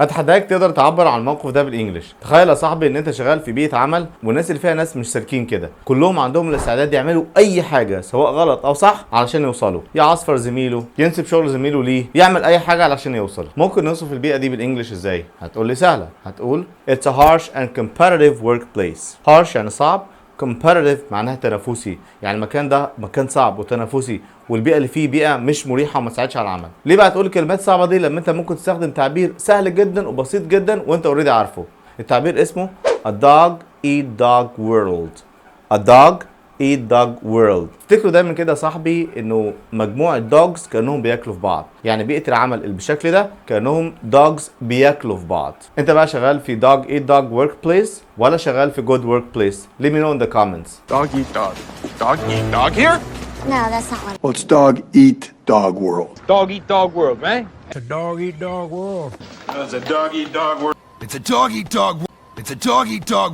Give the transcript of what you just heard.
اتحداك تقدر تعبر عن الموقف ده بالانجلش. تخيل يا صاحبي ان انت شغال في بيئه عمل والناس اللي فيها ناس مش سالكين كده، كلهم عندهم الاستعداد يعملوا اي حاجه سواء غلط او صح علشان يوصلوا، يعصفر زميله، ينسب شغل زميله ليه، يعمل اي حاجه علشان يوصل. ممكن نوصف البيئه دي بالانجلش ازاي؟ هتقول لي سهله، هتقول it's a harsh and competitive workplace. harsh يعني صعب، competitive معناها تنافسي، يعني المكان ده مكان صعب وتنافسي، والبيئه اللي فيه بيئه مش مريحه وما تساعدش على العمل. ليه بقى تقول الكلمات الصعبه دي لما انت ممكن تستخدم تعبير سهل جدا وبسيط جدا وانت اوريدي عارفه؟ التعبير اسمه a dog eat dog world. a dog eat dog world. افتكروا دايما كده يا صاحبي انه مجموعه دوجز كانهم بياكلوا في بعض، يعني بيئه العمل اللي بالشكل ده كانهم دوجز بياكلوا في بعض. انت بقى شغال في dog eat dog workplace ولا شغال في good workplace؟ Let me know in the comments. Dog eat dog. Dog eat dog here? No, that's not what. Well, it's dog eat dog world. Dog eat dog world, man. It's a dog eat dog world. It's a dog eat dog world. It's a dog eat dog world. It's a dog eat dog world.